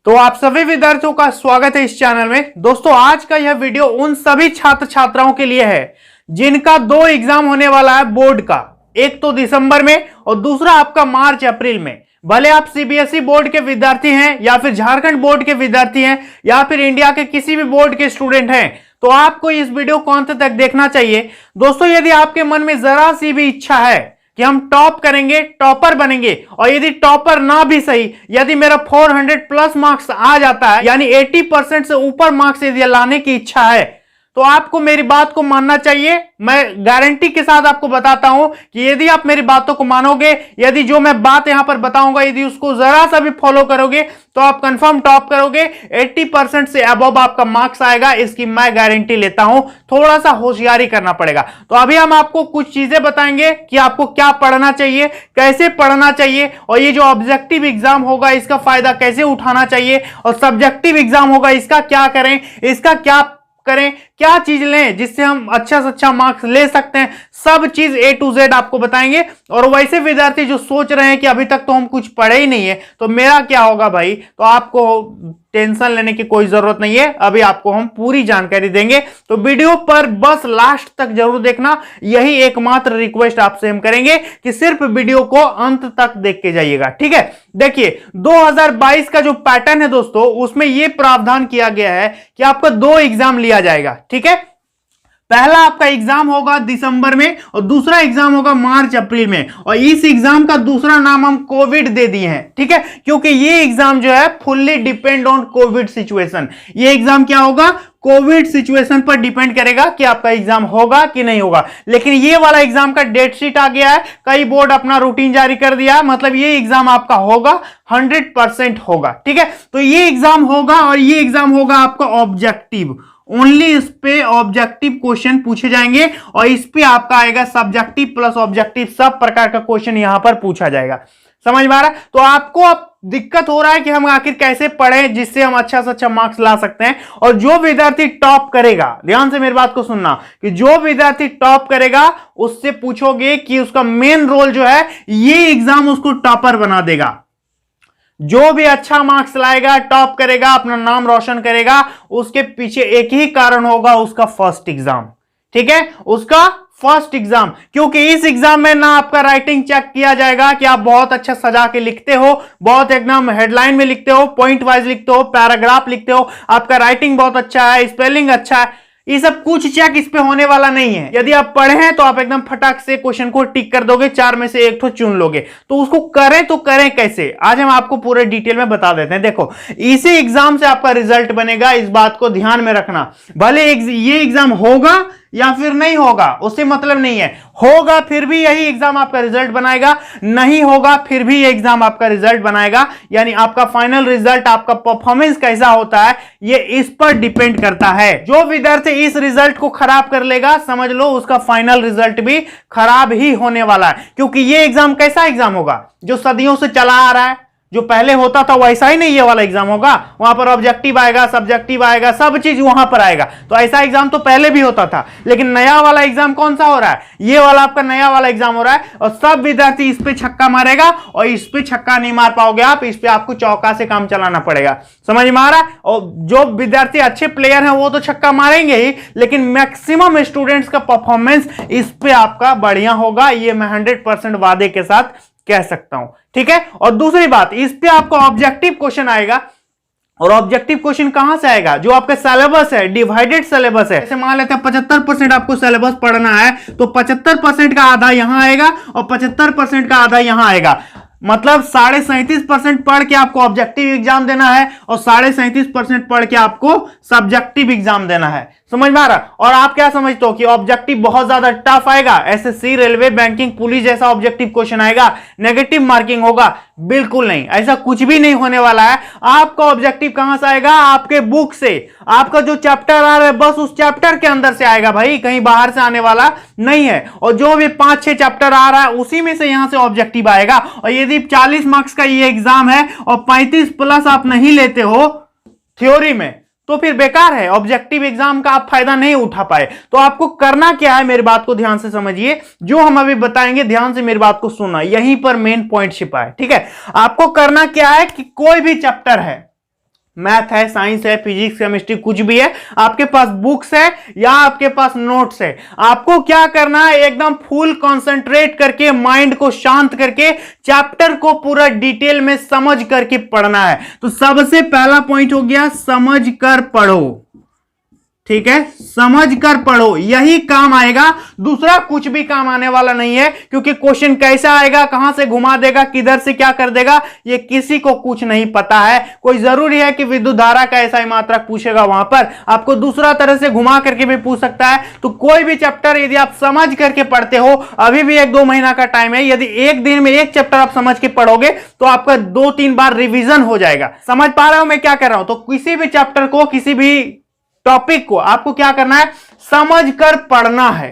तो आप सभी विद्यार्थियों का स्वागत है इस चैनल में। दोस्तों आज का यह वीडियो उन सभी छात्र छात्राओं के लिए है जिनका दो एग्जाम होने वाला है बोर्ड का, एक तो दिसंबर में और दूसरा आपका मार्च अप्रैल में। भले आप सीबीएसई बोर्ड के विद्यार्थी हैं या फिर झारखंड बोर्ड के विद्यार्थी हैं या फिर इंडिया के किसी भी बोर्ड के स्टूडेंट हैं, तो आपको इस वीडियो को अंत तक देखना चाहिए। दोस्तों यदि आपके मन में जरा सी भी इच्छा है कि हम टॉप करेंगे, टॉपर बनेंगे, और यदि टॉपर ना भी सही, यदि मेरा 400 प्लस मार्क्स आ जाता है, यानी 80% से ऊपर मार्क्स यदि लाने की इच्छा है, तो आपको मेरी बात को मानना चाहिए। मैं गारंटी के साथ आपको बताता हूं कि यदि आप मेरी बातों को मानोगे, यदि जो मैं बात यहां पर बताऊंगा यदि उसको जरा सा भी फॉलो करोगे, तो आप कंफर्म टॉप करोगे। 80% से अबव आपका मार्क्स आएगा, इसकी मैं गारंटी लेता हूं। थोड़ा सा होशियारी करना पड़ेगा। तो अभी हम आपको कुछ चीजें बताएंगे कि आपको क्या पढ़ना चाहिए, कैसे पढ़ना चाहिए, और ये जो ऑब्जेक्टिव एग्जाम होगा इसका फायदा कैसे उठाना चाहिए, और सब्जेक्टिव एग्जाम होगा इसका क्या करें, इसका क्या करें, क्या चीज लें जिससे हम अच्छा से अच्छा मार्क्स ले सकते हैं, सब चीज A to Z आपको बताएंगे। और वैसे विद्यार्थी जो सोच रहे हैं कि अभी तक तो हम कुछ पढ़े ही नहीं है तो मेरा क्या होगा भाई, तो आपको टेंशन लेने की कोई जरूरत नहीं है। अभी आपको हम पूरी जानकारी देंगे, तो वीडियो पर बस लास्ट तक जरूर देखना। यही एकमात्र रिक्वेस्ट आपसे हम करेंगे कि सिर्फ वीडियो को अंत तक देख के जाइएगा, ठीक है। देखिए 2022 का जो पैटर्न है दोस्तों, उसमें यह प्रावधान किया गया है कि आपका दो एग्जाम लिया जाएगा, ठीक है। पहला आपका एग्जाम होगा दिसंबर में और दूसरा एग्जाम होगा मार्च अप्रैल में, और इस एग्जाम का दूसरा नाम हम कोविड दे दिए हैं, ठीक है, क्योंकि ये एग्जाम जो है fully depend on Covid situation. ये एग्जाम क्या होगा, कोविड सिचुएशन पर डिपेंड करेगा कि आपका एग्जाम होगा कि नहीं होगा। लेकिन ये वाला एग्जाम का डेट शीट आ गया है, कई बोर्ड अपना रूटीन जारी कर दिया, मतलब ये एग्जाम आपका होगा, 100% होगा, ठीक है। तो ये एग्जाम होगा और ये एग्जाम होगा आपका ऑब्जेक्टिव, ओनली इस पे ऑब्जेक्टिव क्वेश्चन पूछे जाएंगे, और इस पे आपका आएगा सब्जेक्टिव प्लस ऑब्जेक्टिव, सब प्रकार का क्वेश्चन यहां पर पूछा जाएगा। समझ में आ रहा है? तो आपको अब दिक्कत हो रहा है कि हम आखिर कैसे पढ़ें जिससे हम अच्छा से अच्छा मार्क्स ला सकते हैं। और जो विद्यार्थी टॉप करेगा, ध्यान से मेरी बात को सुनना, कि जो विद्यार्थी टॉप करेगा उससे पूछोगे कि उसका मेन रोल जो है, ये एग्जाम उसको टॉपर बना देगा। जो भी अच्छा मार्क्स लाएगा, टॉप करेगा, अपना नाम रोशन करेगा, उसके पीछे एक ही कारण होगा, उसका फर्स्ट एग्जाम, ठीक है, उसका फर्स्ट एग्जाम। क्योंकि इस एग्जाम में ना आपका राइटिंग चेक किया जाएगा कि आप बहुत अच्छा सजा के लिखते हो, बहुत एकदम हेडलाइन में लिखते हो, पॉइंट वाइज लिखते हो, पैराग्राफ लिखते हो, आपका राइटिंग बहुत अच्छा है, स्पेलिंग अच्छा है, ये सब कुछ चेक इस पे होने वाला नहीं है। यदि आप पढ़े हैं तो आप एकदम फटाक से क्वेश्चन को टिक कर दोगे, 4 में से एक तो चुन लोगे। तो उसको करें तो करें कैसे, आज हम आपको पूरे डिटेल में बता देते हैं। देखो इसी एग्जाम से आपका रिजल्ट बनेगा, इस बात को ध्यान में रखना। भले ये एग्जाम होगा या फिर नहीं होगा उससे मतलब नहीं है, होगा फिर भी यही एग्जाम आपका रिजल्ट बनाएगा, नहीं होगा फिर भी ये एग्जाम आपका रिजल्ट बनाएगा। यानी आपका फाइनल रिजल्ट, आपका परफॉर्मेंस कैसा होता है, ये इस पर डिपेंड करता है। जो विद्यार्थी इस रिजल्ट को खराब कर लेगा, समझ लो उसका फाइनल रिजल्ट भी खराब ही होने वाला है। क्योंकि ये एग्जाम कैसा एग्जाम होगा, जो सदियों से चला आ रहा है, जो पहले होता था वैसा ही नहीं ये वाला एग्जाम होगा। वहां पर ऑब्जेक्टिव आएगा, सब्जेक्टिव आएगा, सब चीज वहां पर आएगा। तो ऐसा एग्जाम तो पहले भी होता था, लेकिन नया वाला एग्जाम कौन सा हो रहा है, ये वाला आपका नया वाला एग्जाम हो रहा है। और सब विद्यार्थी इस पे छक्का मारेगा, और इस पे छक्का नहीं मार पाओगे आप, इस पे आपको चौका से काम चलाना पड़ेगा। समझ में आ रहा है? और जो विद्यार्थी अच्छे प्लेयर हैं वो तो छक्का मारेंगे ही, लेकिन मैक्सिमम स्टूडेंट्स का परफॉर्मेंस इस पे आपका बढ़िया होगा, ये मैं 100% वादे के साथ कह सकता हूं, ठीक है। और दूसरी बात, इस पे आपको ऑब्जेक्टिव क्वेश्चन आएगा, और ऑब्जेक्टिव क्वेश्चन कहां से आएगा, जो आपका सिलेबस है, डिवाइडेड सिलेबस है। जैसे मान लेते हैं 75% आपको सिलेबस पढ़ना है, तो 75% का आधा यहां आएगा और 75% का आधा यहां आएगा। मतलब 37.5% पढ़ के आपको ऑब्जेक्टिव एग्जाम देना है, और 37.5% पढ़ के आपको सब्जेक्टिव एग्जाम देना है। समझ में आ रहा? और आप क्या समझते हो कि ऑब्जेक्टिव बहुत ज्यादा टफ आएगा, एसएससी, रेलवे, बैंकिंग, पुलिस जैसा ऑब्जेक्टिव क्वेश्चन आएगा, नेगेटिव मार्किंग होगा? बिल्कुल नहीं, ऐसा कुछ भी नहीं होने वाला है। आपका ऑब्जेक्टिव कहां से आएगा, आपके बुक से। आपका जो चैप्टर आ रहा है बस उस चैप्टर के अंदर से आएगा भाई, कहीं बाहर से आने वाला नहीं है। और जो भी 5-6 चैप्टर आ रहा है उसी में से यहां से ऑब्जेक्टिव आएगा। और यदि 40 मार्क्स का ये एग्जाम है और 35 प्लस आप नहीं लेते हो थ्योरी में, तो फिर बेकार है, ऑब्जेक्टिव एग्जाम का आप फायदा नहीं उठा पाए। तो आपको करना क्या है, मेरी बात को ध्यान से समझिए, जो हम अभी बताएंगे ध्यान से मेरी बात को सुनना, यहीं पर मेन पॉइंट छिपा है, ठीक है। आपको करना क्या है कि कोई भी चैप्टर है, मैथ है, साइंस है, फिजिक्स, केमिस्ट्री, कुछ भी है, आपके पास बुक्स है या आपके पास नोट्स है, आपको क्या करना है, एकदम फुल कंसंट्रेट करके, माइंड को शांत करके चैप्टर को पूरा डिटेल में समझ करके पढ़ना है। तो सबसे पहला पॉइंट हो गया, समझ कर पढ़ो। ठीक है, समझ कर पढ़ो, यही काम आएगा, दूसरा कुछ भी काम आने वाला नहीं है, क्योंकि क्वेश्चन कैसा आएगा, कहां से घुमा देगा, किधर से क्या कर देगा, ये किसी को कुछ नहीं पता है। कोई जरूरी है कि विद्युत धारा का ऐसा ही मात्रक पूछेगा, वहां पर आपको दूसरा तरह से घुमा करके भी पूछ सकता है। तो कोई भी चैप्टर यदि आप समझ करके पढ़ते हो, अभी भी 1-2 महीना का टाइम है, यदि एक दिन में एक चैप्टर आप समझ के पढ़ोगे तो आपका 2-3 बार रिविजन हो जाएगा। समझ पा रहे हो मैं क्या कर रहा हूं? तो किसी भी चैप्टर को, किसी भी टॉपिक को आपको क्या करना है, समझ कर पढ़ना है।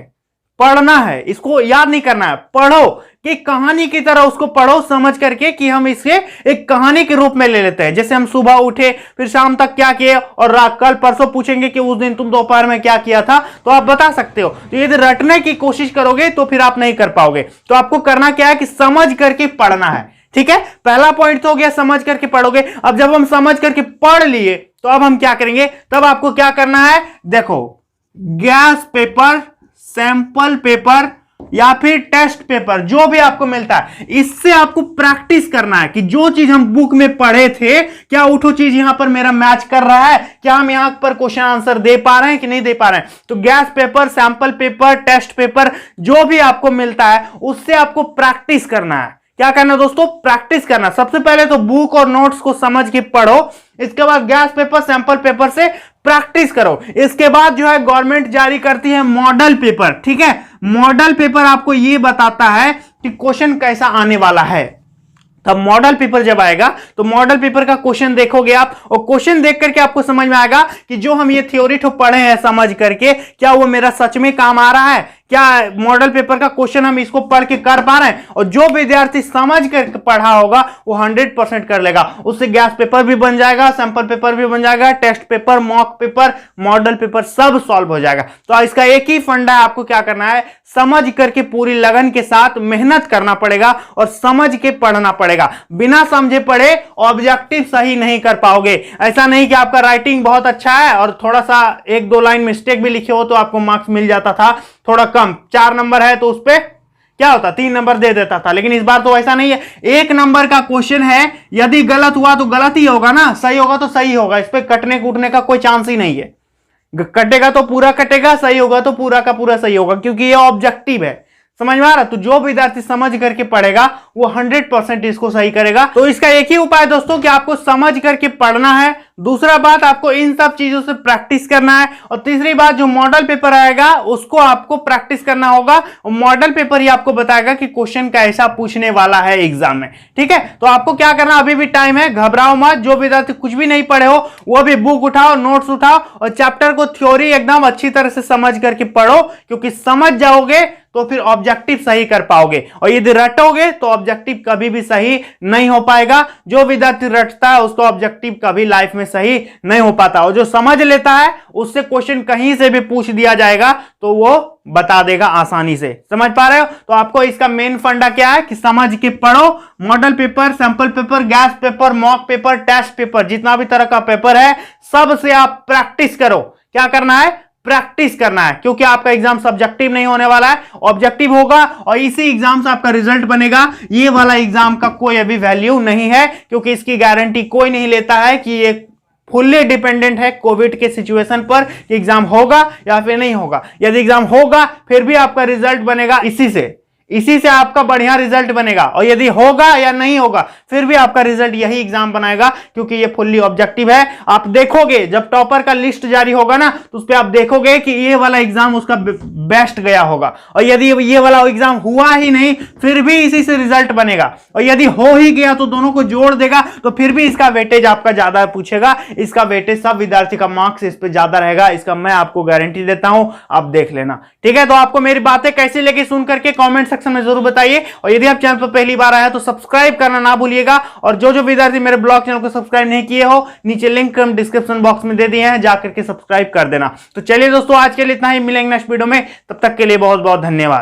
पढ़ना है, इसको याद नहीं करना है, पढ़ो, कि कहानी की तरह उसको पढ़ो समझ करके, कि हम इसे एक कहानी के रूप में ले लेते हैं। जैसे हम सुबह उठे, फिर शाम तक क्या किए, और रात, कल परसों पूछेंगे कि उस दिन तुम दोपहर में क्या किया था, तो आप बता सकते हो। तो यदि रटने की कोशिश करोगे तो फिर आप नहीं कर पाओगे। तो आपको करना क्या है कि समझ करके पढ़ना है। ठीक है, पहला पॉइंट तो हो गया, समझ करके पढ़ोगे। अब जब हम समझ करके पढ़ लिए तो अब हम क्या करेंगे, तब आपको क्या करना है, देखो, गैस पेपर, सैंपल पेपर या फिर टेस्ट पेपर, जो भी आपको मिलता है, इससे आपको प्रैक्टिस करना है कि जो चीज हम बुक में पढ़े थे, क्या उठो चीज यहां पर मेरा मैच कर रहा है, क्या हम यहां पर क्वेश्चन आंसर दे पा रहे हैं कि नहीं दे पा रहे हैं। तो guess paper, sample paper, test paper, जो भी आपको मिलता है, उससे आपको प्रैक्टिस करना है। क्या करना दोस्तों, प्रैक्टिस करना। सबसे पहले तो बुक और नोट्स को समझ के पढ़ो, इसके बाद गैस पेपर, सैंपल पेपर से प्रैक्टिस करो। इसके बाद जो है गवर्नमेंट जारी करती है मॉडल पेपर। ठीक है, मॉडल पेपर आपको यह बताता है कि क्वेश्चन कैसा आने वाला है। तब मॉडल पेपर जब आएगा तो मॉडल पेपर का क्वेश्चन देखोगे आप, और क्वेश्चन देख करके आपको समझ में आएगा कि जो हम ये थ्योरी तो पढ़े हैं समझ करके, क्या वो मेरा सच में काम आ रहा है, क्या मॉडल पेपर का क्वेश्चन हम इसको पढ़ के कर पा रहे हैं। और जो विद्यार्थी समझ कर पढ़ा होगा वो 100% कर लेगा, उससे गैस पेपर भी बन जाएगा, सैंपल पेपर भी बन जाएगा, test paper, mock paper, model paper सब सॉल्व हो जाएगा। तो इसका एक ही फंडा है, आपको क्या करना है, समझ करके पूरी लगन के साथ मेहनत करना पड़ेगा और समझ के पढ़ना पड़ेगा। बिना समझे पढ़े ऑब्जेक्टिव सही नहीं कर पाओगे। ऐसा नहीं कि आपका राइटिंग बहुत अच्छा है और थोड़ा सा 1-2 लाइन मिस्टेक भी लिखे हो तो आपको मार्क्स मिल जाता था, थोड़ा कम, 4 नंबर है तो उस पर क्या होता, 3 नंबर दे देता था। लेकिन इस बार तो ऐसा नहीं है, 1 नंबर का क्वेश्चन है, यदि गलत हुआ तो गलत ही होगा ना, सही होगा तो सही होगा, इस पर कटने कूटने का कोई चांस ही नहीं है। कटेगा तो पूरा कटेगा, सही होगा तो पूरा का पूरा सही होगा, क्योंकि ये ऑब्जेक्टिव है। समझ में आ रहा? तो जो विद्यार्थी समझ करके पढ़ेगा वो 100% इसको सही करेगा। तो इसका एक ही उपाय दोस्तों कि आपको समझ करके पढ़ना है, दूसरा बात आपको इन सब चीजों से प्रैक्टिस करना है, और तीसरी बात जो मॉडल पेपर आएगा उसको आपको प्रैक्टिस करना होगा, और मॉडल पेपर ही आपको बताएगा कि क्वेश्चन कैसा पूछने वाला है एग्जाम में। ठीक है, तो आपको क्या करना, अभी भी टाइम है, घबराओ मत। जो विद्यार्थी कुछ भी नहीं पढ़े हो वो भी बुक उठाओ, नोट्स उठाओ और चैप्टर को थ्योरी एकदम अच्छी तरह से समझ करके पढ़ो, क्योंकि समझ जाओगे तो फिर ऑब्जेक्टिव सही कर पाओगे, और यदि रटोगे तो ऑब्जेक्टिव कभी भी सही नहीं हो पाएगा। जो विद्यार्थी रटता है उसको ऑब्जेक्टिव कभी लाइफ में सही नहीं हो पाता, और जो समझ लेता है उससे क्वेश्चन कहीं से भी पूछ दिया जाएगा तो वो बता देगा आसानी से। समझ पा रहे हो? तो आपको इसका मेन फंडा क्या है कि समझ के पढ़ो, model paper, sample paper, guess paper, mock paper, test paper, जितना भी तरह का पेपर है सब से आप प्रैक्टिस करो। क्या करना है, प्रैक्टिस करना है, क्योंकि आपका एग्जाम सब्जेक्टिव नहीं होने वाला है, ऑब्जेक्टिव होगा, और इसी एग्जाम से आपका रिजल्ट बनेगा। ये वाला एग्जाम का कोई अभी वैल्यू नहीं है, क्योंकि इसकी गारंटी कोई नहीं लेता है कि ये फुल्ली डिपेंडेंट है कोविड के सिचुएशन पर कि एग्जाम होगा या फिर नहीं होगा। यदि एग्जाम होगा फिर भी आपका रिजल्ट बनेगा इसी से आपका बढ़िया रिजल्ट बनेगा, और यदि होगा या नहीं होगा फिर भी आपका रिजल्ट यही एग्जाम बनाएगा, क्योंकि ये फुल्ली ऑब्जेक्टिव है। आप देखोगे जब टॉपर का लिस्ट जारी होगा ना तो उस पर आप देखोगे कि ये वाला एग्जाम उसका बेस्ट गया होगा, और यदि ये वाला एग्जाम हुआ ही नहीं फिर भी इसी से रिजल्ट बनेगा, और यदि हो ही गया तो दोनों को जोड़ देगा तो फिर भी इसका वेटेज आपका ज्यादा पूछेगा। इसका वेटेज सब विद्यार्थी का मार्क्स इस पर ज्यादा रहेगा, इसका मैं आपको गारंटी देता हूं, आप देख लेना। ठीक है, तो आपको मेरी बातें कैसी लगी सुन करके कमेंट सेक्शन में जरूर बताइए, और यदि आप चैनल पर पहली बार आया तो सब्सक्राइब करना ना भूलिएगा, और जो विद्यार्थी मेरे ब्लॉग चैनल को सब्सक्राइब नहीं किए हो नीचे लिंक हम डिस्क्रिप्शन बॉक्स में दे दिए हैं, जाकर के सब्सक्राइब कर देना। तो चलिए दोस्तों आज के लिए इतना ही, मिलेंगे नेक्स्ट वीडियो में, तब तक के लिए बहुत बहुत धन्यवाद।